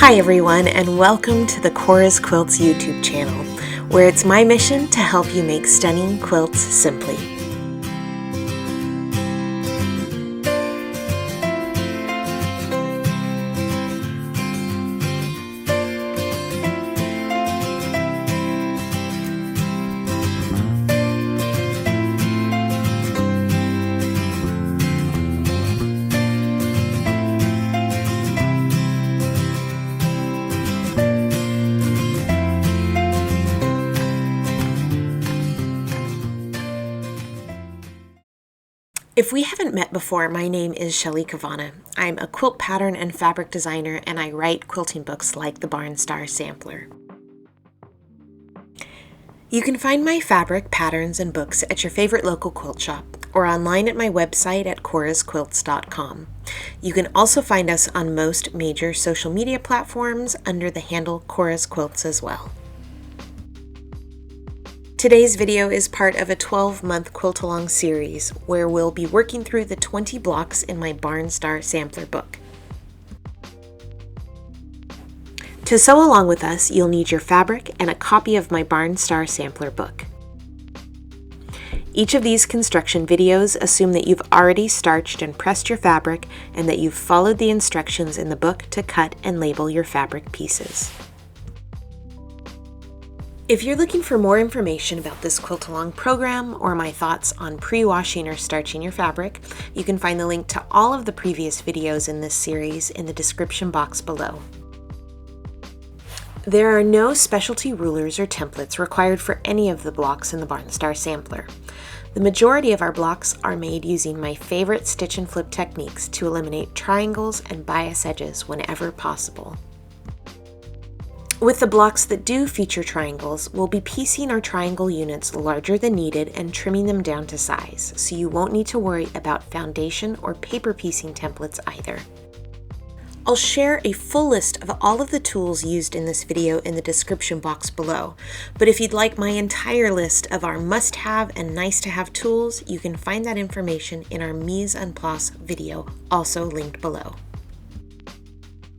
Hi everyone, and welcome to the Cora's Quilts YouTube channel, where it's my mission to help you make stunning quilts simply. If we haven't met before, my name is Shelley Cavanna. I'm a quilt pattern and fabric designer, and I write quilting books like the Barn Star Sampler. You can find my fabric, patterns, and books at your favorite local quilt shop or online at my website at corasquilts.com. You can also find us on most major social media platforms under the handle Cora's Quilts as well. Today's video is part of a 12-month quilt-along series where we'll be working through the 20 blocks in my Barn Star Sampler book. To sew along with us, you'll need your fabric and a copy of my Barn Star Sampler book. Each of these construction videos assume that you've already starched and pressed your fabric and that you've followed the instructions in the book to cut and label your fabric pieces. If you're looking for more information about this quilt-along program or my thoughts on pre-washing or starching your fabric, you can find the link to all of the previous videos in this series in the description box below. There are no specialty rulers or templates required for any of the blocks in the Barn Star Sampler. The majority of our blocks are made using my favorite stitch and flip techniques to eliminate triangles and bias edges whenever possible. With the blocks that do feature triangles, we'll be piecing our triangle units larger than needed and trimming them down to size, so you won't need to worry about foundation or paper piecing templates either. I'll share a full list of all of the tools used in this video in the description box below, but if you'd like my entire list of our must-have and nice-to-have tools, you can find that information in our mise en place video, also linked below.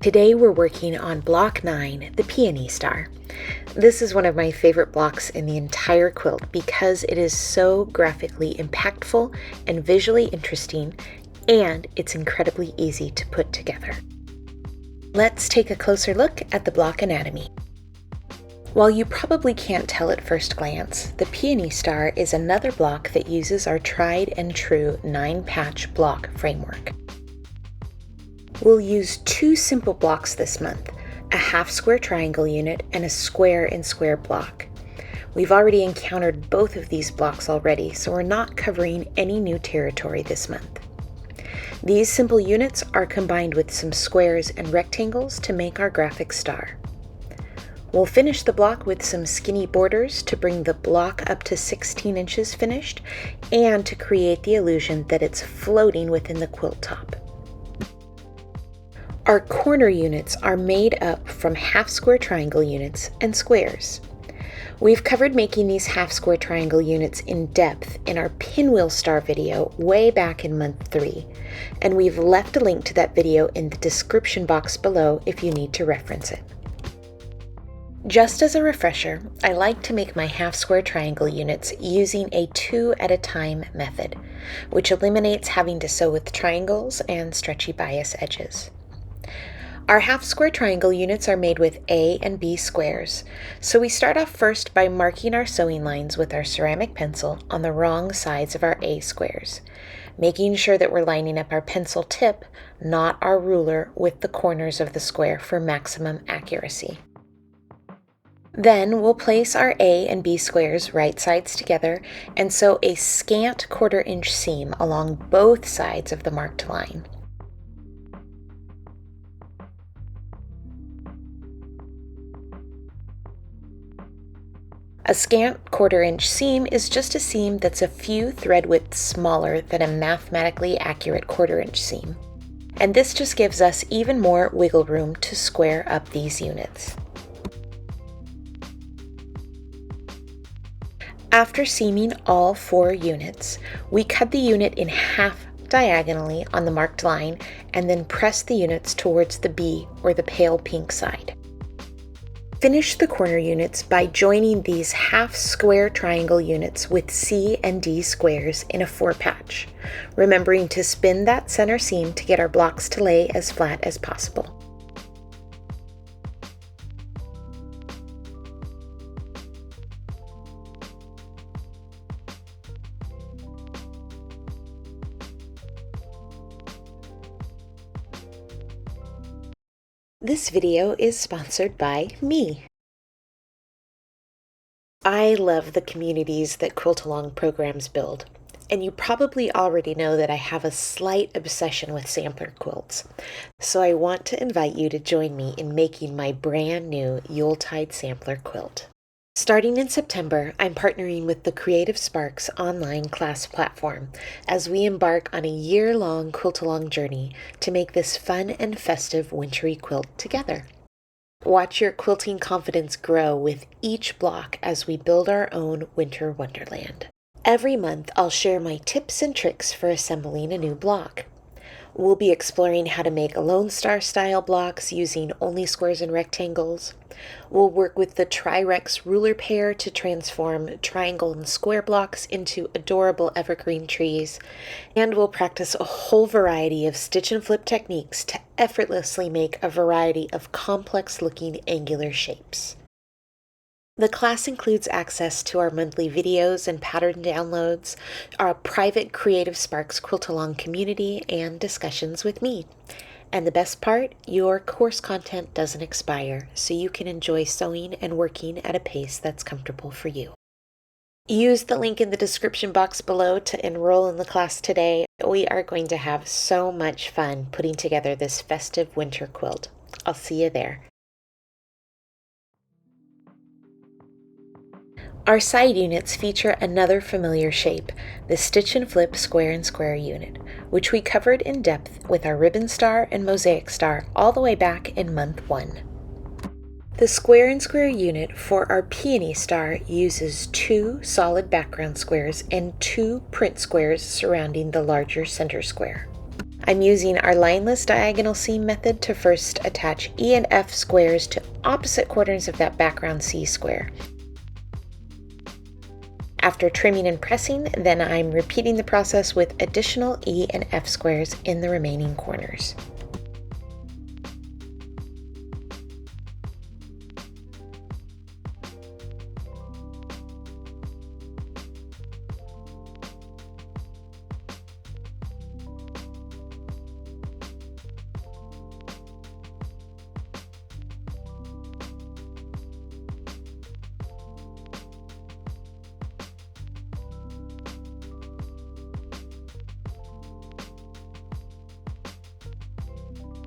Today we're working on block 9, the Peony Star. This is one of my favorite blocks in the entire quilt because it is so graphically impactful and visually interesting, and it's incredibly easy to put together. Let's take a closer look at the block anatomy. While you probably can't tell at first glance, the Peony Star is another block that uses our tried and true 9-patch block framework. We'll use two simple blocks this month, a half-square triangle unit and a square and square block. We've already encountered both of these blocks already, so we're not covering any new territory this month. These simple units are combined with some squares and rectangles to make our graphic star. We'll finish the block with some skinny borders to bring the block up to 16 inches finished and to create the illusion that it's floating within the quilt top. Our corner units are made up from half-square triangle units and squares. We've covered making these half-square triangle units in depth in our Pinwheel Star video way back in month 3, and we've left a link to that video in the description box below if you need to reference it. Just as a refresher, I like to make my half-square triangle units using a 2-at-a-time method, which eliminates having to sew with triangles and stretchy bias edges. Our half-square triangle units are made with A and B squares, so we start off first by marking our sewing lines with our ceramic pencil on the wrong sides of our A squares, making sure that we're lining up our pencil tip, not our ruler, with the corners of the square for maximum accuracy. Then we'll place our A and B squares right sides together and sew a scant 1/4 inch seam along both sides of the marked line. A scant 1/4 inch seam is just a seam that's a few thread widths smaller than a mathematically accurate 1/4 inch seam. And this just gives us even more wiggle room to square up these units. After seaming all 4 units, we cut the unit in half diagonally on the marked line and then press the units towards the B or the pale pink side. Finish the corner units by joining these half square triangle units with C and D squares in a 4-patch, remembering to spin that center seam to get our blocks to lay as flat as possible. This video is sponsored by me. I love the communities that Quilt Along programs build, and you probably already know that I have a slight obsession with sampler quilts, so I want to invite you to join me in making my brand new Yuletide sampler quilt. Starting in September, I'm partnering with the Creative Sparks online class platform as we embark on a year-long quilt-along journey to make this fun and festive wintry quilt together. Watch your quilting confidence grow with each block as we build our own winter wonderland. Every month, I'll share my tips and tricks for assembling a new block. We'll be exploring how to make Lone Star style blocks using only squares and rectangles. We'll work with the Tri-Rex ruler pair to transform triangle and square blocks into adorable evergreen trees. And we'll practice a whole variety of stitch and flip techniques to effortlessly make a variety of complex looking angular shapes. The class includes access to our monthly videos and pattern downloads, our private Creative Sparks Quilt Along community, and discussions with me. And the best part, your course content doesn't expire, so you can enjoy sewing and working at a pace that's comfortable for you. Use the link in the description box below to enroll in the class today. We are going to have so much fun putting together this festive winter quilt. I'll see you there. Our side units feature another familiar shape, the Stitch and Flip Square and Square unit, which we covered in depth with our Ribbon Star and Mosaic Star all the way back in month 1. The Square and Square unit for our Peony Star uses 2 solid background squares and 2 print squares surrounding the larger center square. I'm using our lineless diagonal seam method to first attach E and F squares to opposite corners of that background C square. After trimming and pressing, then I'm repeating the process with additional E and F squares in the remaining corners.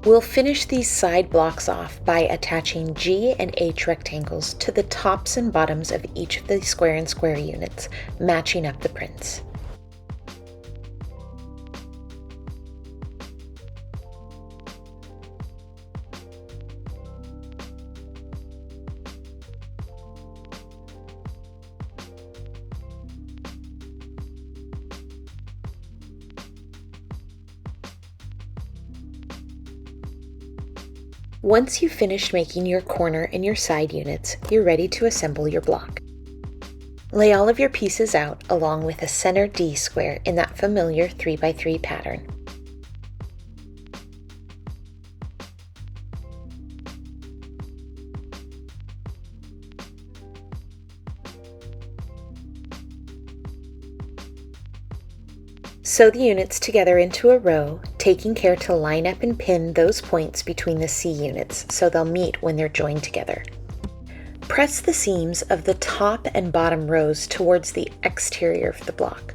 We'll finish these side blocks off by attaching G and H rectangles to the tops and bottoms of each of the Square and Square units, matching up the prints. Once you've finished making your corner and your side units, you're ready to assemble your block. Lay all of your pieces out along with a center D square in that familiar 3x3 pattern. Sew the units together into a row, taking care to line up and pin those points between the C units so they'll meet when they're joined together. Press the seams of the top and bottom rows towards the exterior of the block,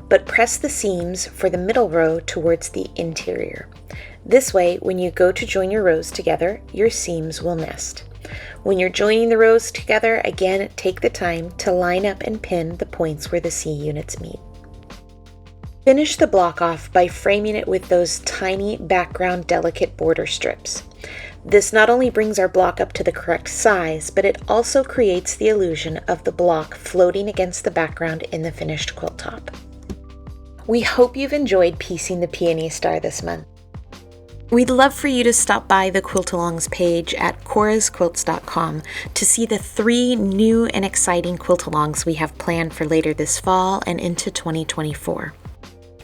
but press the seams for the middle row towards the interior. This way, when you go to join your rows together, your seams will nest. When you're joining the rows together, again, take the time to line up and pin the points where the C units meet. Finish the block off by framing it with those tiny background delicate border strips. This not only brings our block up to the correct size, but it also creates the illusion of the block floating against the background in the finished quilt top. We hope you've enjoyed piecing the Peony Star this month. We'd love for you to stop by the Quilt-alongs page at corasquilts.com to see the 3 new and exciting quilt-alongs we have planned for later this fall and into 2024.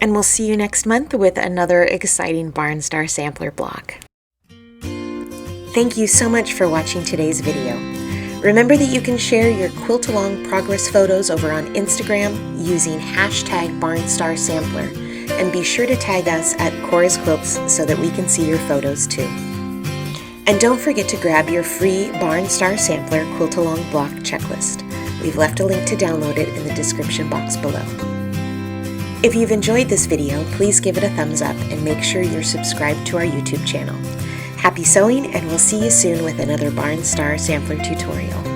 And we'll see you next month with another exciting Barn Star sampler block. Thank you so much for watching today's video. Remember that you can share your quilt-along progress photos over on Instagram using hashtag #BarnStarSampler. And be sure to tag us at Cora's Quilts so that we can see your photos too. And don't forget to grab your free Barn Star Sampler Quilt-Along Block checklist. We've left a link to download it in the description box below. If you've enjoyed this video, please give it a thumbs up and make sure you're subscribed to our YouTube channel. Happy sewing, and we'll see you soon with another Barn Star Sampler tutorial.